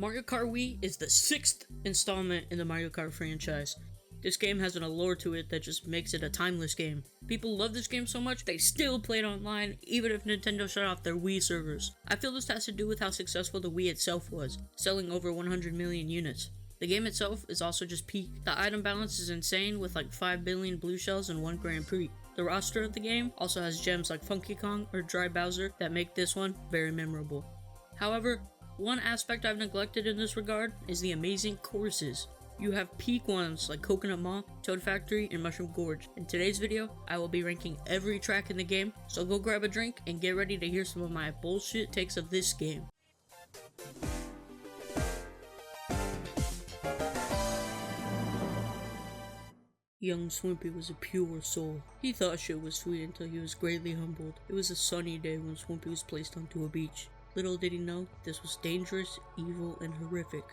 Mario Kart Wii is the 6th installment in the Mario Kart franchise. This game has an allure to it that just makes it a timeless game. People love this game so much, they still play it online, even if Nintendo shut off their Wii servers. I feel this has to do with how successful the Wii itself was, selling over 100 million units. The game itself is also just peak. The item balance is insane with like 5 billion blue shells and 1 Grand Prix. The roster of the game also has gems like Funky Kong or Dry Bowser that make this one very memorable. However, one aspect I've neglected in this regard is the amazing courses. You have peak ones like Coconut Mall, Toad Factory, and Mushroom Gorge. In today's video, I will be ranking every track in the game, so go grab a drink and get ready to hear some of my bullshit takes of this game. Young Swimpy was a pure soul. He thought shit was sweet until he was greatly humbled. It was a sunny day when Swimpy was placed onto a beach. Little did he know, this was dangerous, evil, and horrific.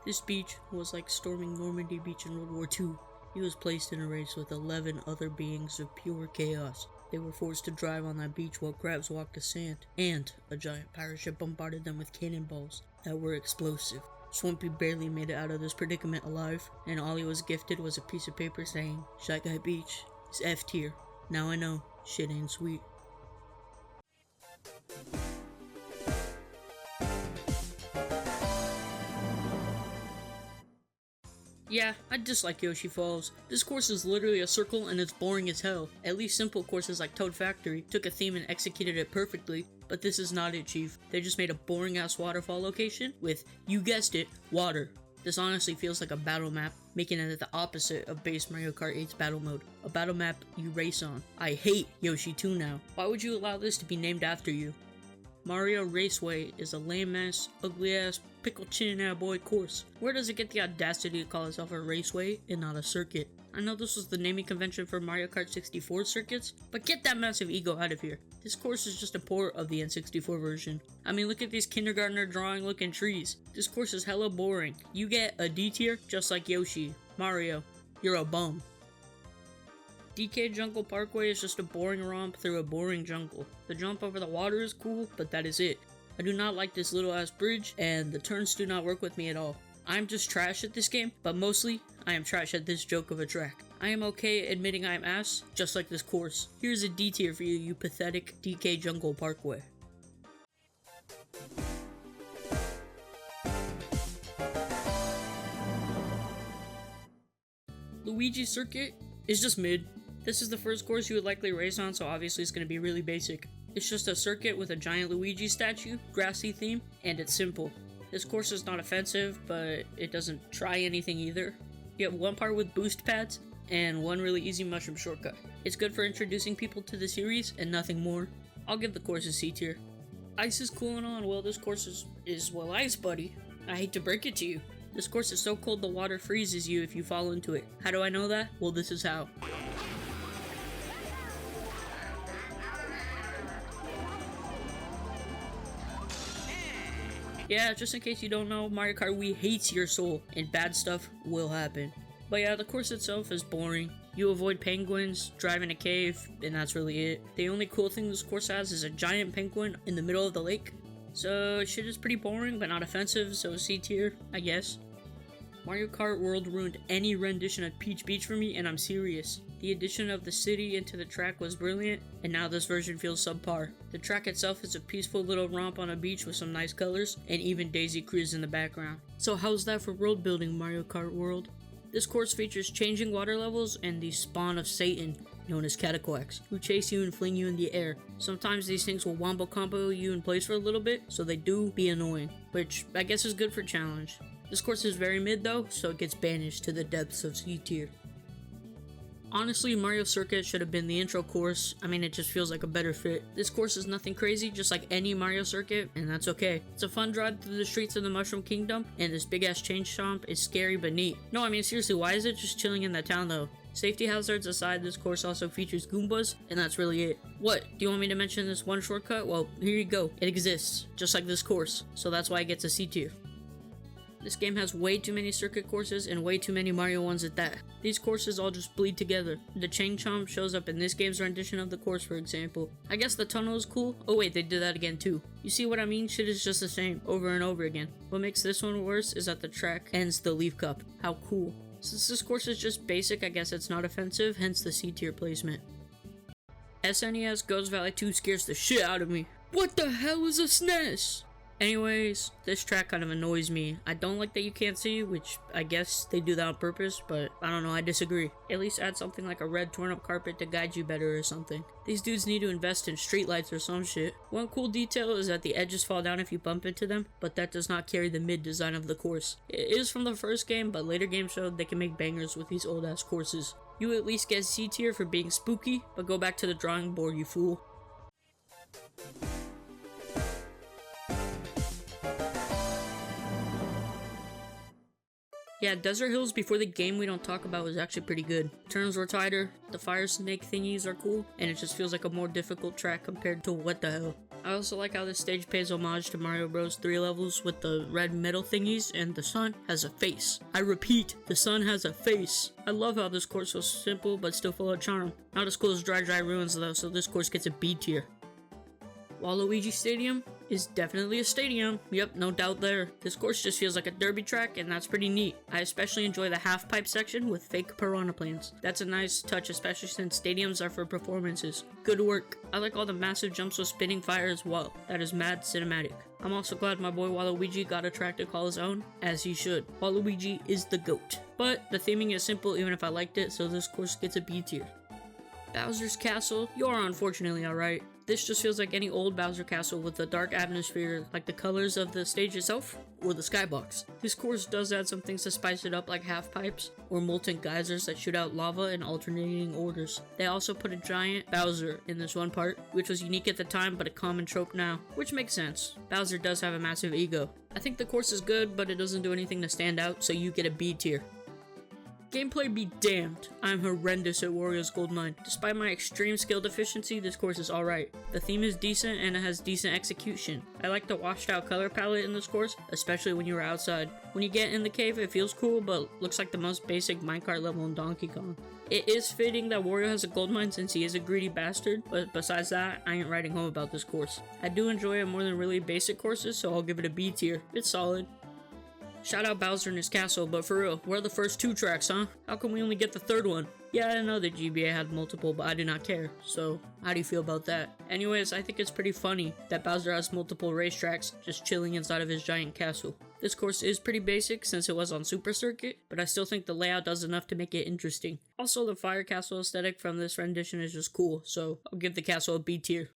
This beach was like storming Normandy Beach in World War II. He was placed in a race with 11 other beings of pure chaos. They were forced to drive on that beach while crabs walked the sand, and a giant pirate ship bombarded them with cannonballs that were explosive. Swimpy barely made it out of this predicament alive, and all he was gifted was a piece of paper saying, "Shy Guy Beach is F tier. Now I know, shit ain't sweet." Yeah, I dislike Yoshi Falls. This course is literally a circle and it's boring as hell. At least simple courses like Toad Factory took a theme and executed it perfectly, but this is not it, Chief. They just made a boring ass waterfall location with, you guessed it, water. This honestly feels like a battle map, making it the opposite of base Mario Kart 8's battle mode. A battle map you race on. I hate Yoshi 2 now. Why would you allow this to be named after you? Mario Raceway is a lame-ass, ugly-ass, pickle-chin-boy course. Where does it get the audacity to call itself a raceway and not a circuit? I know this was the naming convention for Mario Kart 64 circuits, but get that massive ego out of here. This course is just a port of the N64 version. I mean, look at these kindergartner drawing-looking trees. This course is hella boring. You get a D tier just like Yoshi. Mario, you're a bum. DK Jungle Parkway is just a boring romp through a boring jungle. The jump over the water is cool, but that is it. I do not like this little ass bridge, and the turns do not work with me at all. I'm just trash at this game, but mostly, I am trash at this joke of a track. I am okay admitting I am ass, just like this course. Here's a D tier for you, you pathetic DK Jungle Parkway. Luigi Circuit is just mid. This is the first course you would likely race on, so obviously it's going to be really basic. It's just a circuit with a giant Luigi statue, grassy theme, and it's simple. This course is not offensive, but it doesn't try anything either. You have one part with boost pads, and one really easy mushroom shortcut. It's good for introducing people to the series, and nothing more. I'll give the course a C tier. Ice is cool and all, and well, this course is well ice, buddy. I hate to break it to you. This course is so cold the water freezes you if you fall into it. How do I know that? Well, this is how. Yeah, just in case you don't know, Mario Kart Wii hates your soul, and bad stuff will happen. But yeah, the course itself is boring. You avoid penguins, drive in a cave, and that's really it. The only cool thing this course has is a giant penguin in the middle of the lake. So shit is pretty boring, but not offensive, so C tier, I guess. Mario Kart World ruined any rendition of Peach Beach for me, and I'm serious. The addition of the city into the track was brilliant, and now this version feels subpar. The track itself is a peaceful little romp on a beach with some nice colors, and even Daisy Cruz in the background. So how's that for world building, Mario Kart World? This course features changing water levels and the spawn of Satan, known as Cataquacs, who chase you and fling you in the air. Sometimes these things will wombo combo you in place for a little bit, so they do be annoying, which I guess is good for challenge. This course is very mid though, so it gets banished to the depths of C tier. Honestly, Mario Circuit should have been the intro course. I mean, it just feels like a better fit. This course is nothing crazy, just like any Mario Circuit, and that's okay. It's a fun drive through the streets of the Mushroom Kingdom, and this big ass change shop is scary but neat. No, I mean seriously, why is it just chilling in that town though? Safety hazards aside, this course also features Goombas, and that's really it. What? Do you want me to mention this one shortcut? Well, here you go. It exists, just like this course, so that's why it gets a C tier. This game has way too many circuit courses and way too many Mario ones at that. These courses all just bleed together. The Chang Chomp shows up in this game's rendition of the course, for example. I guess the tunnel is cool. Oh wait, they did that again too. You see what I mean? Shit is just the same over and over again. What makes this one worse is that the track ends the Leaf Cup. How cool. Since this course is just basic, I guess it's not offensive, hence the C tier placement. SNES Ghost Valley 2 scares the shit out of me. What the hell is a SNES? Anyways, this track kind of annoys me. I don't like that you can't see, which I guess they do that on purpose, but I don't know, I disagree. At least add something like a red torn up carpet to guide you better or something. These dudes need to invest in streetlights or some shit. One cool detail is that the edges fall down if you bump into them, but that does not carry the mid design of the course. It is from the first game, but later games showed they can make bangers with these old ass courses. You at least get C tier for being spooky, but go back to the drawing board, you fool. Yeah, Desert Hills before the game we don't talk about was actually pretty good. Turns were tighter, the fire snake thingies are cool, and it just feels like a more difficult track compared to what the hell. I also like how this stage pays homage to Mario Bros 3 levels with the red metal thingies, and the sun has a face. I repeat, the sun has a face. I love how this course was simple but still full of charm. Not as cool as Dry Ruins though, so this course gets a B tier. Waluigi Stadium is definitely a stadium. Yep, no doubt there. This course just feels like a derby track, and that's pretty neat. I especially enjoy the half-pipe section with fake piranha planes. That's a nice touch, especially since stadiums are for performances. Good work. I like all the massive jumps with spinning fire as well. That is mad cinematic. I'm also glad my boy Waluigi got a track to call his own, as he should. Waluigi is the GOAT. But the theming is simple even if I liked it, so this course gets a B tier. Bowser's Castle, you're unfortunately alright. This just feels like any old Bowser castle with a dark atmosphere, like the colors of the stage itself or the skybox. This course does add some things to spice it up, like half pipes or molten geysers that shoot out lava in alternating orders. They also put a giant Bowser in this one part, which was unique at the time but a common trope now, which makes sense. Bowser does have a massive ego. I think the course is good, but it doesn't do anything to stand out, so you get a B tier. Gameplay be damned, I'm horrendous at Wario's Gold Mine. Despite my extreme skill deficiency, this course is alright. The theme is decent and it has decent execution. I like the washed out color palette in this course, especially when you are outside. When you get in the cave it feels cool, but looks like the most basic minecart level in Donkey Kong. It is fitting that Wario has a gold mine since he is a greedy bastard, but besides that, I ain't writing home about this course. I do enjoy it more than really basic courses, so I'll give it a B tier. It's solid. Shout out Bowser and his castle, but for real, where are the first 2 tracks, huh? How come we only get the 3rd one? Yeah, I know that GBA had multiple, but I do not care, so how do you feel about that? Anyways, I think it's pretty funny that Bowser has multiple racetracks just chilling inside of his giant castle. This course is pretty basic since it was on Super Circuit, but I still think the layout does enough to make it interesting. Also, the fire castle aesthetic from this rendition is just cool, so I'll give the castle a B tier.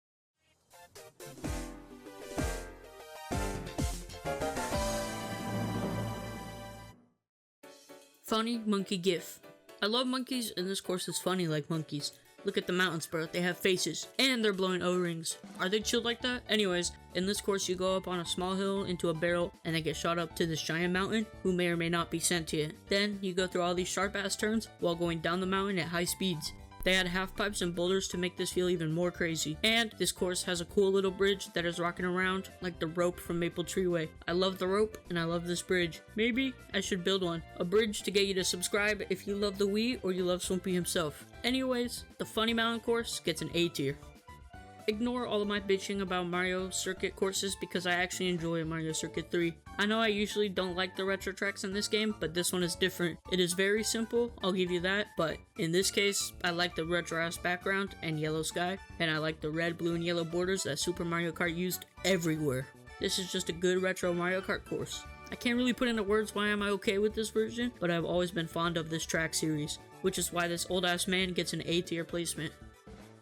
Funny monkey gif. I love monkeys and this course is funny like monkeys. Look at the mountains, bro. They have faces and they're blowing O-rings. Are they chilled like that? Anyways, in this course you go up on a small hill into a barrel and then get shot up to this giant mountain who may or may not be sentient. Then you go through all these sharp ass turns while going down the mountain at high speeds. They add half pipes and boulders to make this feel even more crazy. And this course has a cool little bridge that is rocking around like the rope from Maple Tree Way. I love the rope and I love this bridge. Maybe I should build one. A bridge to get you to subscribe if you love the Wii or you love Swimpy himself. Anyways, the Funny Mountain course gets an A tier. Ignore all of my bitching about Mario Circuit courses because I actually enjoy Mario Circuit 3. I know I usually don't like the retro tracks in this game, but this one is different. It is very simple, I'll give you that, but in this case, I like the retro-ass background and yellow sky, and I like the red, blue, and yellow borders that Super Mario Kart used everywhere. This is just a good retro Mario Kart course. I can't really put into words why am I okay with this version, but I've always been fond of this track series, which is why this old-ass man gets an A tier placement.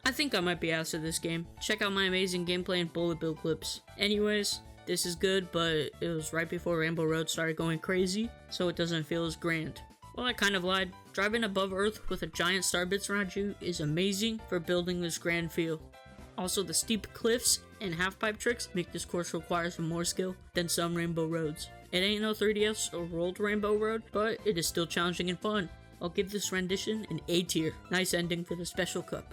I think I might be asked of this game. Check out my amazing gameplay and bullet bill clips. Anyways, this is good, but it was right before Rainbow Road started going crazy, so it doesn't feel as grand. Well, I kind of lied. Driving above Earth with a giant star bits around you is amazing for building this grand feel. Also, the steep cliffs and half-pipe tricks make this course require some more skill than some Rainbow Roads. It ain't no 3DS or World Rainbow Road, but it is still challenging and fun. I'll give this rendition an A tier. Nice ending for the Special Cup.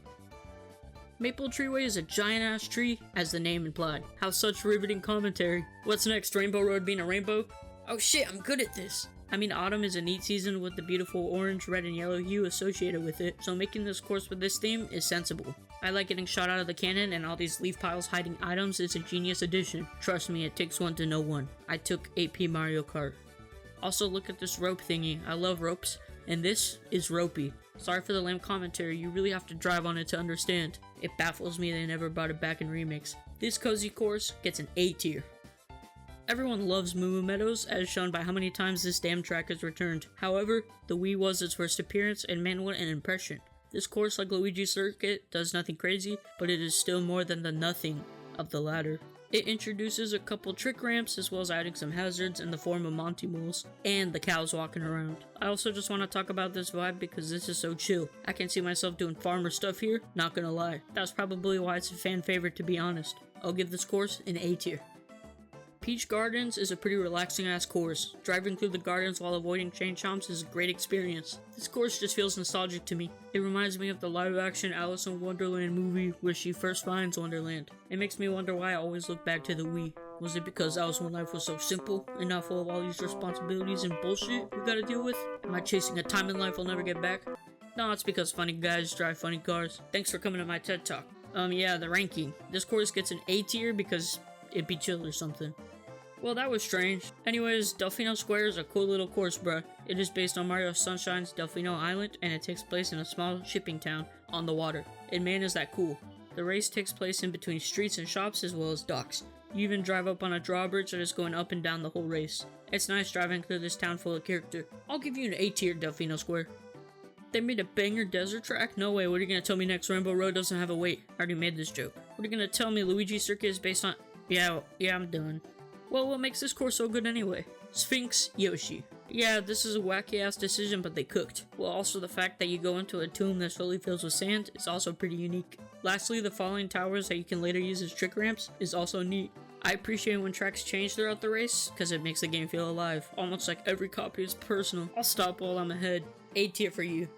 Maple Tree Way is a giant-ass tree, as the name implied. How such riveting commentary. What's next, Rainbow Road being a rainbow? Oh shit, I'm good at this. I mean, autumn is a neat season with the beautiful orange, red, and yellow hue associated with it, so making this course with this theme is sensible. I like getting shot out of the cannon, and all these leaf piles hiding items is a genius addition. Trust me, it takes one to know one. I took AP Mario Kart. Also, look at this rope thingy. I love ropes, and this is ropey. Sorry for the lame commentary, you really have to drive on it to understand. It baffles me they never brought it back in remakes. This cozy course gets an A tier. Everyone loves Moo Moo Meadows, as shown by how many times this damn track is returned. However, the Wii was its first appearance, and man, what an impression. This course, like Luigi Circuit, does nothing crazy, but it is still more than the nothing of the latter. It introduces a couple trick ramps, as well as adding some hazards in the form of Monty Moles, and the cows walking around. I also just want to talk about this vibe because this is so chill. I can see myself doing farmer stuff here, not gonna lie. That's probably why it's a fan favorite, to be honest. I'll give this course an A tier. Peach Gardens is a pretty relaxing ass course. Driving through the gardens while avoiding chain chomps is a great experience. This course just feels nostalgic to me. It reminds me of the live action Alice in Wonderland movie where she first finds Wonderland. It makes me wonder why I always look back to the Wii. Was it because Alice in Life was so simple and not full of all these responsibilities and bullshit we gotta deal with? Am I chasing a time in life I'll never get back? No, it's because funny guys drive funny cars. Thanks for coming to my TED Talk. Yeah, the ranking. This course gets an A tier because it'd be chill or something. Well, that was strange. Anyways, Delfino Square is a cool little course, bruh. It is based on Mario Sunshine's Delfino Island, and it takes place in a small shipping town on the water. And man, is that cool. The race takes place in between streets and shops as well as docks. You even drive up on a drawbridge that is going up and down the whole race. It's nice driving through this town full of character. I'll give you an A tier, Delfino Square. They made a banger desert track? No way, what are you gonna tell me next? Rainbow Road doesn't have a weight. I already made this joke. What are you gonna tell me? Luigi Circuit is based on... Yeah, I'm done. Well, what makes this course so good anyway? Sphinx Yoshi. Yeah, this is a wacky ass decision, but they cooked. Well, also the fact that you go into a tomb that slowly fills with sand is also pretty unique. Lastly, the falling towers that you can later use as trick ramps is also neat. I appreciate when tracks change throughout the race, because it makes the game feel alive. Almost like every copy is personal. I'll stop while I'm ahead. A tier for you.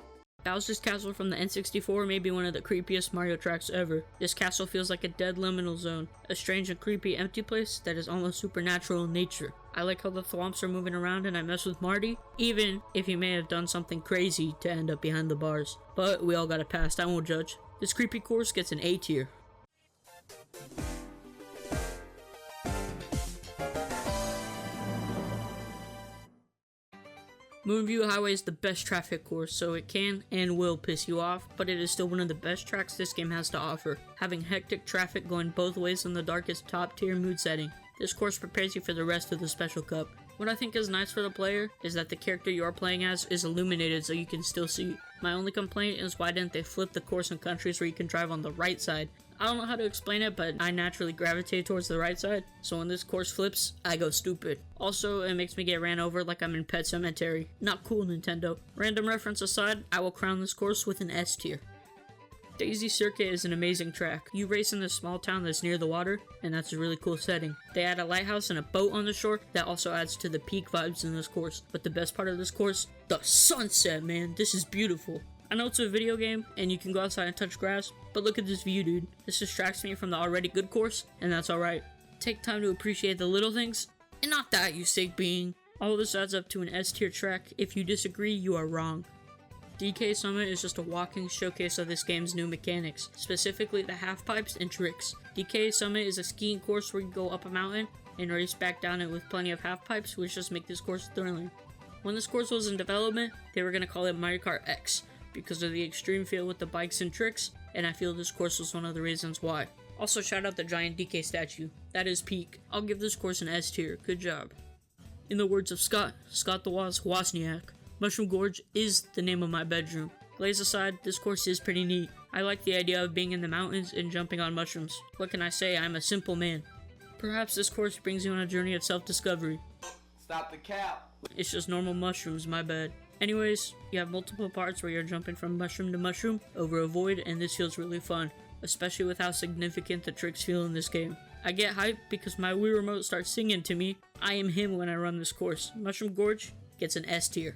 Bowser's Castle from the N64 may be one of the creepiest Mario tracks ever. This castle feels like a dead liminal zone, a strange and creepy empty place that is almost supernatural in nature. I like how the thwomps are moving around and I mess with Marty, even if he may have done something crazy to end up behind the bars. But we all got a pass, I won't judge. This creepy course gets an A tier. Moonview Highway is the best traffic course, so it can and will piss you off, but it is still one of the best tracks this game has to offer, having hectic traffic going both ways in the darkest top tier mood setting. This course prepares you for the rest of the Special Cup. What I think is nice for the player is that the character you are playing as is illuminated so you can still see. My only complaint is why didn't they flip the course in countries where you can drive on the right side. I don't know how to explain it, but I naturally gravitate towards the right side, so when this course flips, I go stupid. Also, it makes me get ran over like I'm in Pet Sematary. Not cool, Nintendo. Random reference aside, I will crown this course with an S tier. Daisy Circuit is an amazing track. You race in this small town that's near the water, and that's a really cool setting. They add a lighthouse and a boat on the shore that also adds to the peak vibes in this course. But the best part of this course, the sunset, man. This is beautiful. I know it's a video game, and you can go outside and touch grass, but look at this view, dude. This distracts me from the already good course, and that's alright. Take time to appreciate the little things, and not that, you sick being. All this adds up to an S tier track. If you disagree, you are wrong. DK Summit is just a walking showcase of this game's new mechanics, specifically the half pipes and tricks. DK Summit is a skiing course where you go up a mountain and race back down it with plenty of half pipes, which just make this course thrilling. When this course was in development, they were going to call it Mario Kart X, because of the extreme feel with the bikes and tricks, and I feel this course was one of the reasons why. Also, shout out the giant DK statue. That is peak. I'll give this course an S tier. Good job. In the words of Scott the Wozniak, Mushroom Gorge is the name of my bedroom. Glaze aside, this course is pretty neat. I like the idea of being in the mountains and jumping on mushrooms. What can I say? I'm a simple man. Perhaps this course brings you on a journey of self-discovery. Stop the cap. It's just normal mushrooms, my bad. Anyways, you have multiple parts where you're jumping from mushroom to mushroom over a void, and this feels really fun, especially with how significant the tricks feel in this game. I get hyped because my Wii remote starts singing to me. I am him when I run this course. Mushroom Gorge gets an S tier.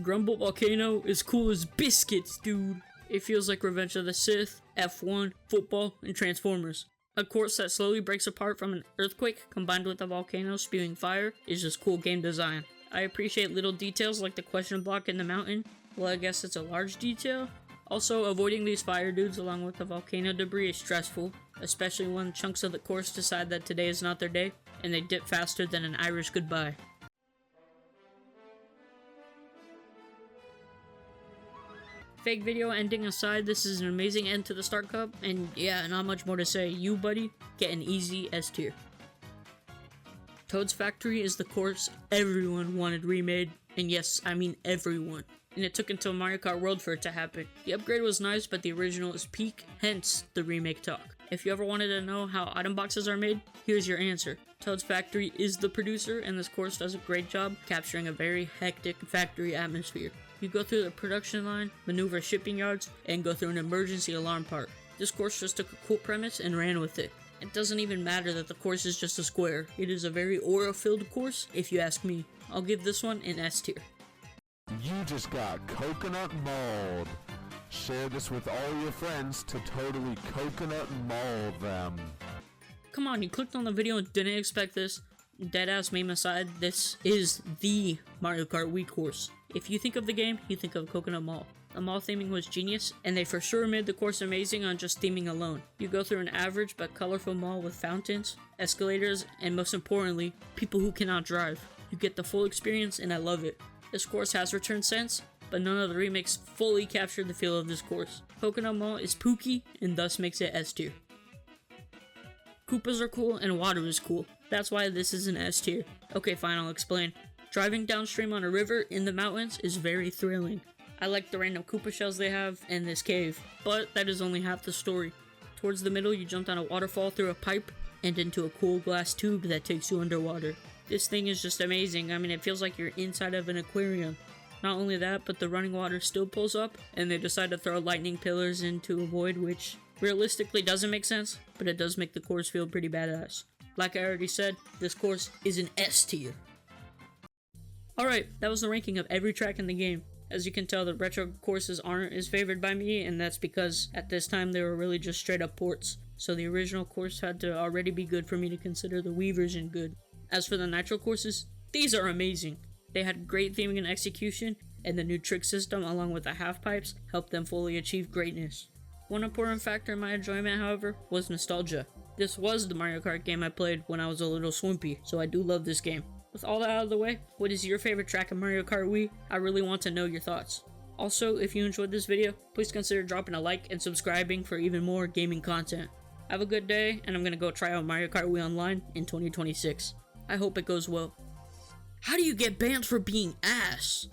Grumble Volcano is cool as biscuits, dude. It feels like Revenge of the Sith, F1, football, and Transformers. A course that slowly breaks apart from an earthquake combined with a volcano spewing fire is just cool game design. I appreciate little details like the question block in the mountain. Well, I guess it's a large detail. Also, avoiding these fire dudes along with the volcano debris is stressful, especially when chunks of the course decide that today is not their day, and they dip faster than an Irish goodbye. Fake video ending aside, this is an amazing end to the Start Cup, and yeah, not much more to say. You, buddy, get an easy S tier. Toad's Factory is the course everyone wanted remade, and yes, I mean everyone. And it took until Mario Kart World for it to happen. The upgrade was nice, but the original is peak, hence the remake talk. If you ever wanted to know how item boxes are made, here's your answer. Toad's Factory is the producer, and this course does a great job capturing a very hectic factory atmosphere. You go through the production line, maneuver shipping yards, and go through an emergency alarm part. This course just took a cool premise and ran with it. It doesn't even matter that the course is just a square. It is a very aura-filled course, if you ask me. I'll give this one an S tier. You just got coconut mauled. Share this with all your friends to totally coconut maul them. Come on, you clicked on the video and didn't expect this. Deadass meme aside, this is the Mario Kart Wii course. If you think of the game, you think of Coconut Mall. The mall theming was genius, and they for sure made the course amazing on just theming alone. You go through an average but colorful mall with fountains, escalators, and most importantly, people who cannot drive. You get the full experience, and I love it. This course has returned since, but none of the remakes fully captured the feel of this course. Coconut Mall is pooky, and thus makes it S tier. Koopas are cool, and water is cool. That's why this is an S tier. Okay, fine, I'll explain. Driving downstream on a river in the mountains is very thrilling. I like the random Koopa shells they have and this cave, but that is only half the story. Towards the middle, you jump down a waterfall through a pipe and into a cool glass tube that takes you underwater. This thing is just amazing. I mean, it feels like you're inside of an aquarium. Not only that, but the running water still pulls up, and they decide to throw lightning pillars into a void, which realistically doesn't make sense, but it does make the course feel pretty badass. Like I already said, this course is an S tier. Alright, that was the ranking of every track in the game. As you can tell, the retro courses aren't as favored by me, and that's because at this time they were really just straight up ports. So the original course had to already be good for me to consider the Wii version good. As for the Nitro courses, these are amazing. They had great theming and execution, and the new trick system along with the half pipes helped them fully achieve greatness. One important factor in my enjoyment, however, was nostalgia. This was the Mario Kart game I played when I was a little swimpy, so I do love this game. With all that out of the way, what is your favorite track of Mario Kart Wii? I really want to know your thoughts. Also, if you enjoyed this video, please consider dropping a like and subscribing for even more gaming content. Have a good day, and I'm gonna go try out Mario Kart Wii Online in 2026. I hope it goes well. How do you get banned for being ass?